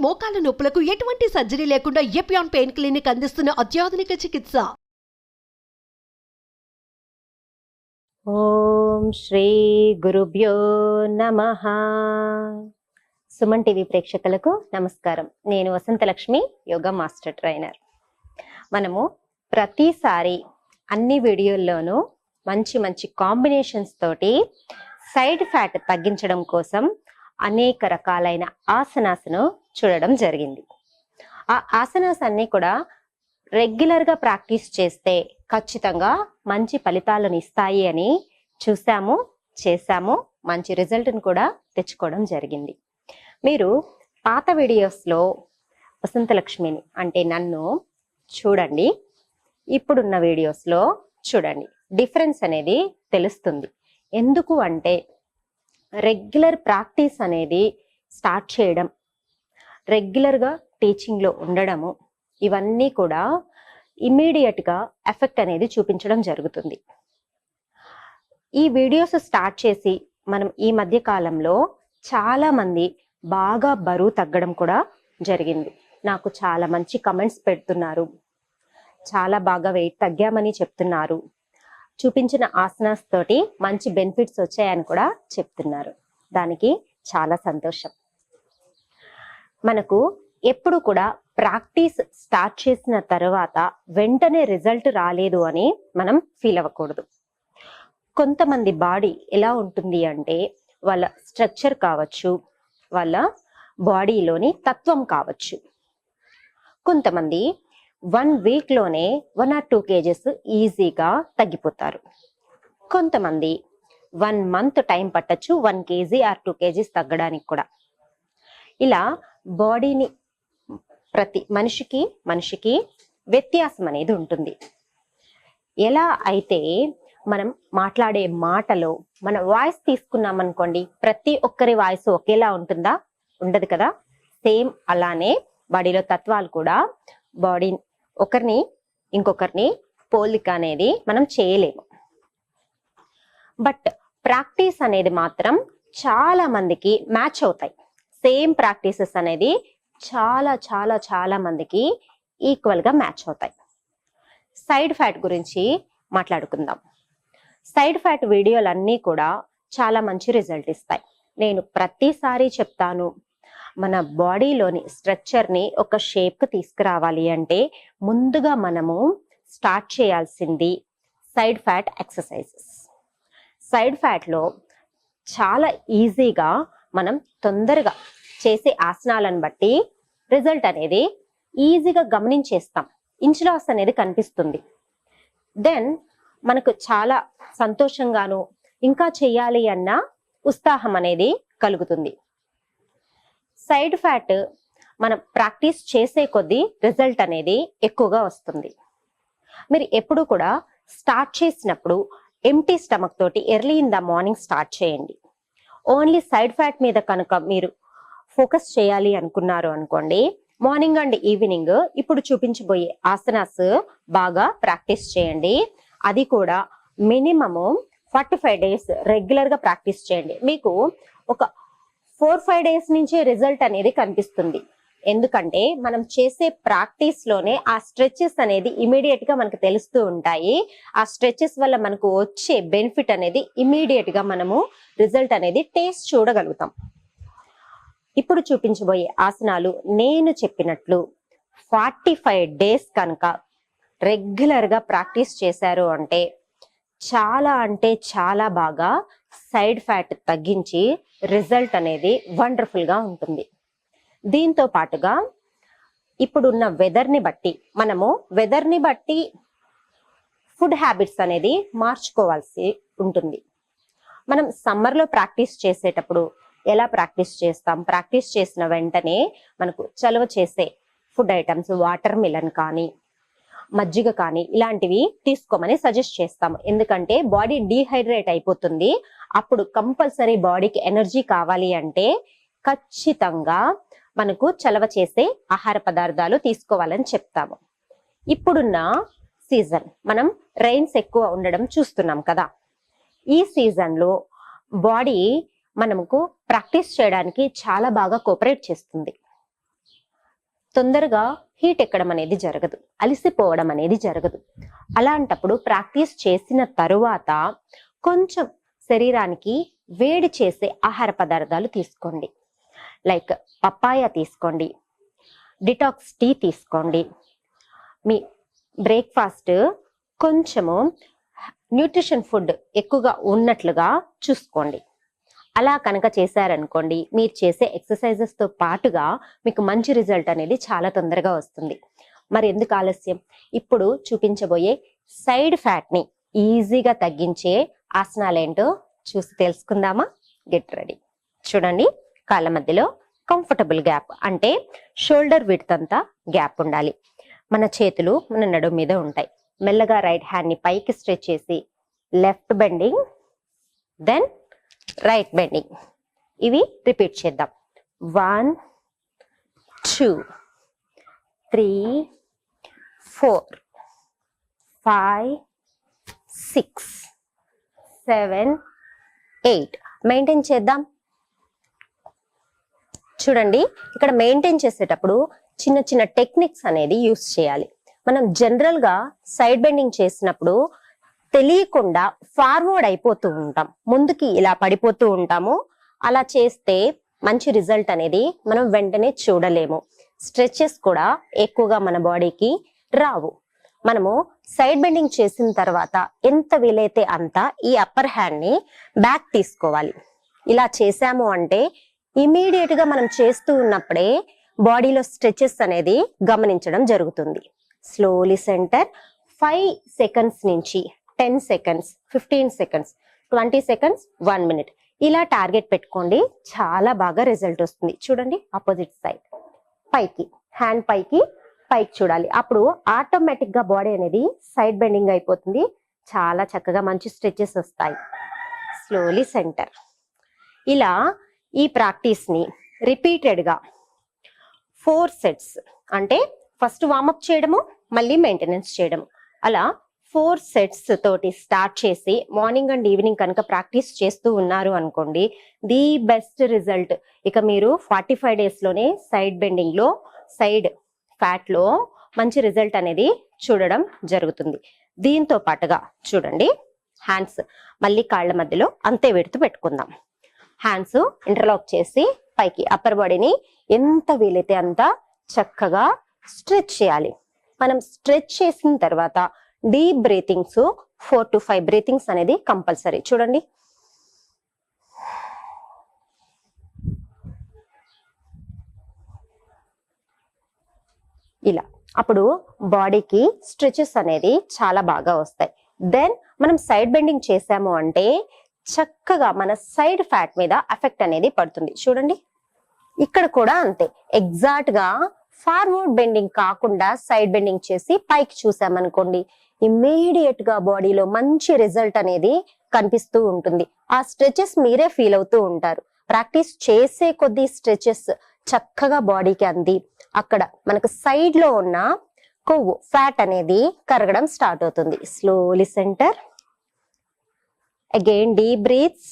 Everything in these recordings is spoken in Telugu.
మోకాల నొప్పులకు ఎటువంటి సర్జరీ లేకుండా ఎపియాన్ పెయిన్ క్లినిక్ అందిస్తున్న అత్యాధునిక చికిత్స. ఓం శ్రీ గురుభ్యో నమః. సుమన్ టీవీ ప్రేక్షకులకు నమస్కారం. నేను వసంతలక్ష్మి, యోగా మాస్టర్ ట్రైనర్. మనము ప్రతిసారి అన్ని వీడియోల్లోనూ మంచి మంచి కాంబినేషన్స్ తోటి సైడ్ ఫ్యాట్ తగ్గించడం కోసం అనేక రకాలైన ఆసనాలను చూడడం జరిగింది. ఆ ఆసనాస్ అన్ని కూడా రెగ్యులర్గా ప్రాక్టీస్ చేస్తే ఖచ్చితంగా మంచి ఫలితాలను ఇస్తాయి అని చేశాము, మంచి రిజల్ట్ని కూడా తెచ్చుకోవడం జరిగింది. మీరు పాత వీడియోస్లో వసంతలక్ష్మిని అంటే నన్ను చూడండి, ఇప్పుడున్న వీడియోస్లో చూడండి, డిఫరెన్స్ అనేది తెలుస్తుంది. ఎందుకు అంటే రెగ్యులర్ ప్రాక్టీస్ అనేది స్టార్ట్ చేయడం, రెగ్యులర్గా టీచింగ్లో ఉండడము, ఇవన్నీ కూడా ఇమ్మీడియట్గా ఎఫెక్ట్ అనేది చూపించడం జరుగుతుంది. ఈ వీడియోస్ స్టార్ట్ చేసి మనం ఈ మధ్య కాలంలో చాలా మంది బాగా బరువు తగ్గడం కూడా జరిగింది. నాకు చాలా మంచి కమెంట్స్ పెడుతున్నారు, చాలా బాగా వెయిట్ తగ్గామని చెప్తున్నారు, చూపించిన ఆసనాస్ తోటి మంచి బెనిఫిట్స్ వచ్చాయని కూడా చెప్తున్నారు. దానికి చాలా సంతోషం. మనకు ఎప్పుడు కూడా ప్రాక్టీస్ స్టార్ట్ చేసిన తర్వాత వెంటనే రిజల్ట్ రాలేదు అని మనం ఫీల్ అవ్వకూడదు. కొంతమంది బాడీ ఎలా ఉంటుంది అంటే వాళ్ళ స్ట్రక్చర్ కావచ్చు, వాళ్ళ బాడీలోని తత్వం కావచ్చు. కొంతమంది 1 వీక్లోనే 1 or 2 kgs ఈజీగా తగ్గిపోతారు. కొంతమంది 1 month టైం పట్టచ్చు 1 kg or 2 kgs తగ్గడానికి కూడా. ఇలా బాడీని ప్రతి మనిషికి వ్యత్యాసం అనేది ఉంటుంది. ఎలా అయితే మనం మాట్లాడే మాటలో మన వాయిస్ తీసుకున్నామనుకోండి, ప్రతి ఒక్కరి వాయిస్ ఒకేలా ఉంటుందా? ఉండదు కదా. సేమ్ అలానే బాడీలో తత్వాలు కూడా బాడీ ఒకరిని ఇంకొకరిని పోలిక అనేది మనం చేయలేము. బట్ ప్రాక్టీస్ అనేది మాత్రం చాలా మందికి మ్యాచ్ అవుతాయి. సేమ్ ప్రాక్టీసెస్ అనేది చాలా చాలా చాలా మందికి ఈక్వల్గా మ్యాచ్ అవుతాయి. సైడ్ ఫ్యాట్ గురించి మాట్లాడుకుందాం. సైడ్ ఫ్యాట్ వీడియోలన్నీ కూడా చాలా మంచి రిజల్ట్ ఇస్తాయి. నేను ప్రతిసారి చెప్తాను, మన బాడీలోని స్ట్రక్చర్ని ఒక షేప్కి తీసుకురావాలి అంటే ముందుగా మనము స్టార్ట్ చేయాల్సింది సైడ్ ఫ్యాట్ ఎక్సర్సైజెస్. సైడ్ ఫ్యాట్లో చాలా ఈజీగా మనం తొందరగా చేసే ఆసనాలను బట్టి రిజల్ట్ అనేది ఈజీగా గమనించేస్తాం. ఇంచ్ లాస్ అనేది కనిపిస్తుంది. దెన్ మనకు చాలా సంతోషంగాను ఇంకా చేయాలి అన్న ఉత్సాహం అనేది కలుగుతుంది. సైడ్ ఫ్యాట్ మనం ప్రాక్టీస్ చేసే కొద్దీ రిజల్ట్ అనేది ఎక్కువగా వస్తుంది. మీరు ఎప్పుడు కూడా స్టార్ట్ చేసినప్పుడు ఎంటీ స్టమక్ తోటి early in the morning start చేయండి. ఓన్లీ సైడ్ ఫ్యాట్ మీద కనుక మీరు ఫోకస్ చేయాలి అనుకున్నారు అనుకోండి, మార్నింగ్ అండ్ ఈవినింగ్ ఇప్పుడు చూపించబోయే ఆసనాస్ బాగా ప్రాక్టీస్ చేయండి. అది కూడా మినిమము 45 days రెగ్యులర్గా ప్రాక్టీస్ చేయండి. మీకు ఒక 4-5 days నుంచే రిజల్ట్ అనేది కనిపిస్తుంది. ఎందుకంటే మనం చేసే ప్రాక్టీస్ లోనే ఆ స్ట్రెచెస్ అనేది ఇమీడియట్ గా మనకు తెలుస్తూ ఉంటాయి. ఆ స్ట్రెచెస్ వల్ల మనకు వచ్చే బెనిఫిట్ అనేది ఇమీడియట్ గా మనము రిజల్ట్ అనేది టేస్ట్ చూడగలుగుతాం. ఇప్పుడు చూపించబోయే ఆసనాలు నేను చెప్పినట్లు 45 days కనుక రెగ్యులర్ గా ప్రాక్టీస్ చేశారు అంటే చాలా బాగా సైడ్ ఫ్యాట్ తగ్గించి రిజల్ట్ అనేది వండర్ఫుల్ గా ఉంటుంది. దీంతో పాటుగా ఇప్పుడున్న వెదర్ని బట్టి ఫుడ్ హ్యాబిట్స్ అనేది మార్చుకోవాల్సి ఉంటుంది. మనం సమ్మర్లో ప్రాక్టీస్ చేసేటప్పుడు ఎలా ప్రాక్టీస్ చేస్తాం? ప్రాక్టీస్ చేసిన వెంటనే మనకు చలువ చేసే ఫుడ్ ఐటమ్స్, వాటర్ మిలన్ కానీ మజ్జిగ కానీ ఇలాంటివి తీసుకోమని సజెస్ట్ చేస్తాము. ఎందుకంటే బాడీ డీహైడ్రేట్ అయిపోతుంది. అప్పుడు కంపల్సరీ బాడీకి ఎనర్జీ కావాలి అంటే ఖచ్చితంగా మనకు చలవ చేసే ఆహార పదార్థాలు తీసుకోవాలని చెప్తాము. ఇప్పుడున్న సీజన్ మనం రెయిన్స్ ఎక్కువ ఉండడం చూస్తున్నాం కదా. ఈ సీజన్లో బాడీ మనకు ప్రాక్టీస్ చేయడానికి చాలా బాగా కోఆపరేట్ చేస్తుంది. తొందరగా హీట్ ఎక్కడం అనేది జరగదు, అలసిపోవడం అనేది జరగదు. అలాంటప్పుడు ప్రాక్టీస్ చేసిన తరువాత కొంచెం శరీరానికి వేడి చేసే ఆహార పదార్థాలు తీసుకోండి. లైక్ పప్పాయ తీసుకోండి, డిటాక్స్ టీ తీసుకోండి. మీ బ్రేక్ఫాస్ట్ కొంచెము న్యూట్రిషన్ ఫుడ్ ఎక్కువగా ఉన్నట్లుగా చూసుకోండి. అలా కనుక చేశారనుకోండి, మీరు చేసే ఎక్సర్సైజెస్ తో పాటుగా మీకు మంచి రిజల్ట్ అనేది చాలా తొందరగా వస్తుంది. మరి ఎందుకు ఆలస్యం? ఇప్పుడు చూపించబోయే సైడ్ ఫ్యాట్ ని ఈజీగా తగ్గించే ఆసనాలేంటో చూసి తెలుసుకుందామా? Get ready. చూడండి, కాళ్ళ మధ్యలో కంఫర్టబుల్ గ్యాప్, అంటే షోల్డర్ విడ్త్ అంతా గ్యాప్ ఉండాలి. మన చేతులు మన నడుము మీద ఉంటాయి. మెల్లగా రైట్ హ్యాండ్ ని పైకి స్ట్రెచ్ చేసి left bending, then right bending. ఇవి రిపీట్ చేద్దాం. 1 2 3 4 5 6 7 8. మెయింటైన్ చేద్దాం. చూడండి, ఇక్కడ మెయింటైన్ చేసేటప్పుడు చిన్న చిన్న టెక్నిక్స్ అనేది యూస్ చేయాలి. మనం జనరల్ గా సైడ్ బెండింగ్ చేసినప్పుడు తెలియకుండా ఫార్వర్డ్ అయిపోతూ ఉంటాం, ముందుకి ఇలా పడిపోతూ ఉంటాము. అలా చేస్తే మంచి రిజల్ట్ అనేది మనం వెంటనే చూడలేము. స్ట్రెచెస్ కూడా ఎక్కువగా మన బాడీకి రావు. మనము సైడ్ బెండింగ్ చేసిన తర్వాత ఎంత వీలైతే అంత ఈ అప్పర్ హ్యాండ్ ని బ్యాక్ తీసుకోవాలి. ఇలా చేసాము అంటే ఇమీడియట్ గా మనం చేస్తూ ఉన్నప్పుడే బాడీలో స్ట్రెచెస్ అనేది గమనించడం జరుగుతుంది. Slowly centre. 5 సెకండ్స్ నుంచి 10 సెకండ్స్, 15 సెకండ్స్, 20 సెకండ్స్, 1 మినిట్ ఇలా టార్గెట్ పెట్టుకోండి. చాలా బాగా రిజల్ట్ వస్తుంది. చూడండి, ఆపోజిట్ సైడ్ పైకి, హ్యాండ్ పైకి చూడాలి. అప్పుడు ఆటోమేటిక్ గా బాడీ అనేది సైడ్ బెండింగ్ అయిపోతుంది. చాలా చక్కగా మంచి స్ట్రెచెస్ వస్తాయి. Slowly centre. ఇలా ఈ ప్రాక్టీస్ ని రిపీటెడ్ గా 4 సెట్స్, అంటే ఫస్ట్ వార్మప్ చేయడము, మళ్ళీ మెయింటెనెన్స్ చేయడము, అలా 4 సెట్స్ తోటి స్టార్ట్ చేసి మార్నింగ్ అండ్ ఈవినింగ్ కనుక ప్రాక్టీస్ చేస్తూ ఉన్నారు అనుకోండి, ది బెస్ట్ రిజల్ట్. ఇక మీరు 45 డేస్ లోనే సైడ్ బెండింగ్ లో, సైడ్ ఫ్యాట్ లో మంచి రిజల్ట్ అనేది చూడడం జరుగుతుంది. దీంతో పాటుగా చూడండి, హ్యాండ్స్ మళ్ళీ కాళ్ళ మధ్యలో అంతే వెడుతూ పెట్టుకుందాం. హ్యాండ్స్ ఇంటర్లాక్ చేసి పైకి అప్పర్ బాడీని ఎంత వీలైతే అంత చక్కగా స్ట్రెచ్ చేయాలి. మనం స్ట్రెచ్ చేసిన తర్వాత డీప్ బ్రీతింగ్స్ 4 to 5 బ్రీతింగ్స్ అనేది కంపల్సరీ. చూడండి, ఇలా అప్పుడు బాడీకి స్ట్రెచెస్ అనేది చాలా బాగా వస్తాయి. దెన్ మనం సైడ్ బెండింగ్ చేసాము అంటే చక్కగా మన సైడ్ ఫ్యాట్ మీద ఎఫెక్ట్ అనేది పడుతుంది. చూడండి, ఇక్కడ కూడా అంతే. ఎగ్జాక్ట్ గా ఫార్వర్డ్ బెండింగ్ కాకుండా సైడ్ బెండింగ్ చేసి పైకి చూసామనుకోండి, ఇమ్మీడియట్ గా బాడీలో మంచి రిజల్ట్ అనేది కనిపిస్తూ ఉంటుంది. ఆ స్ట్రెచెస్ మీరే ఫీల్ అవుతూ ఉంటారు. ప్రాక్టీస్ చేసే కొద్ది స్ట్రెచెస్ చక్కగా బాడీకి అంది అక్కడ మనకు సైడ్ లో ఉన్న కొవ్వు, ఫ్యాట్ అనేది కరగడం స్టార్ట్ అవుతుంది. Slowly centre. Again deep breaths.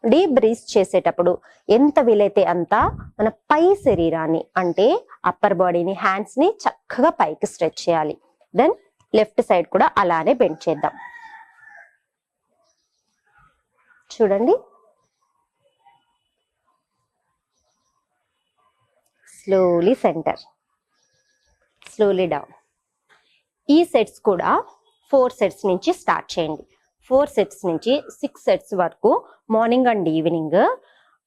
Deep breath చేసేటప్పుడు ఎంత వీలైతే అంత మన పై శరీరాన్ని, అంటే అప్పర్ బాడీని, హ్యాండ్స్ ని చక్కగా పైకి స్ట్రెచ్ చేయాలి. దెన్ లెఫ్ట్ సైడ్ కూడా అలానే బెండ్ చేద్దాం. చూడండి, స్లోలీ సెంటర్, స్లోలీ డౌన్. ఈ సెట్స్ కూడా 4 సెట్స్ నుంచి స్టార్ట్ చేయండి. 4 సెట్స్ నుంచి 6 సెట్స్ వరకు మార్నింగ్ అండ్ ఈవినింగ్.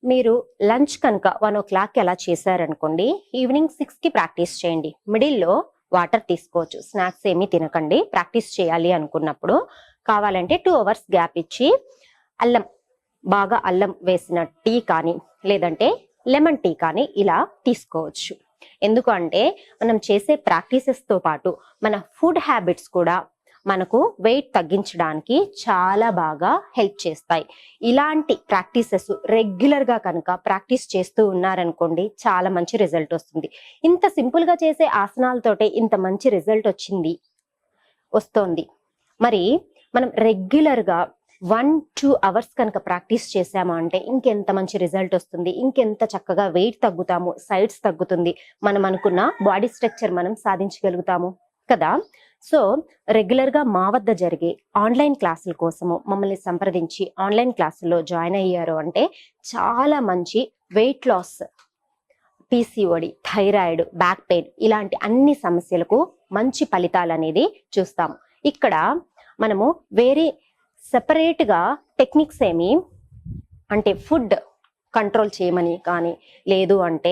మీరు లంచ్ కనుక 1 o'clock ఎలా చేశారనుకోండి, ఈవినింగ్ 6 కి ప్రాక్టీస్ చేయండి. మిడిల్లో వాటర్ తీసుకోవచ్చు, స్నాక్స్ ఏమీ తినకండి. ప్రాక్టీస్ చేయాలి అనుకున్నప్పుడు కావాలంటే 2 hours గ్యాప్ ఇచ్చి అల్లం, బాగా అల్లం వేసిన టీ కానీ లేదంటే లెమన్ టీ కానీ ఇలా తీసుకోవచ్చు. ఎందుకంటే మనం చేసే ప్రాక్టీసెస్ తో పాటు మన ఫుడ్ హ్యాబిట్స్ కూడా మనకు వెయిట్ తగ్గించడానికి చాలా బాగా హెల్ప్ చేస్తాయి. ఇలాంటి ప్రాక్టీసెస్ రెగ్యులర్ గా కనుక ప్రాక్టీస్ చేస్తూ ఉన్నారనుకోండి, చాలా మంచి రిజల్ట్ వస్తుంది. ఇంత సింపుల్ గా చేసే ఆసనాలతోటే ఇంత మంచి రిజల్ట్ వస్తోంది. మరి మనం రెగ్యులర్ గా 1-2 అవర్స్ కనుక ప్రాక్టీస్ చేసాము అంటే ఇంకెంత మంచి రిజల్ట్ వస్తుంది, ఇంకెంత చక్కగా వెయిట్ తగ్గుతాము, సైడ్స్ తగ్గుతుంది, మనం అనుకున్న బాడీ స్ట్రక్చర్ మనం సాధించగలుగుతాము కదా. సో రెగ్యులర్ గా మా వద్ద జరిగే ఆన్లైన్ క్లాసుల కోసము మమ్మల్ని సంప్రదించి ఆన్లైన్ క్లాసుల్లో జాయిన్ అయ్యారు అంటే చాలా మంచి weight loss, PCOD, thyroid, back pain ఇలాంటి అన్ని సమస్యలకు మంచి ఫలితాలు అనేది చూస్తాము. ఇక్కడ మనము వేరే సెపరేట్ గా టెక్నిక్స్ ఏమి అంటే ఫుడ్ కంట్రోల్ చేయమని కానీ లేదు అంటే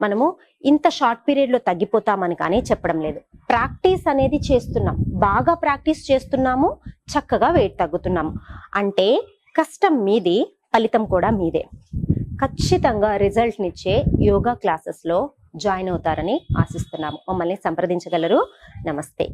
మనము ఇంత షార్ట్ పీరియడ్ లో తగ్గిపోతామని కానీ చెప్పడం లేదు. ప్రాక్టీస్ అనేది చేస్తున్నాం, బాగా ప్రాక్టీస్ చేస్తున్నాము, చక్కగా వెయిట్ తగ్గుతున్నాము అంటే కష్టం మీది, ఫలితం కూడా మీదే. ఖచ్చితంగా రిజల్ట్ నిచ్చే యోగా క్లాసెస్ లో జాయిన్ అవుతారని ఆశిస్తున్నాము. మమ్మల్ని సంప్రదించగలరు. నమస్తే.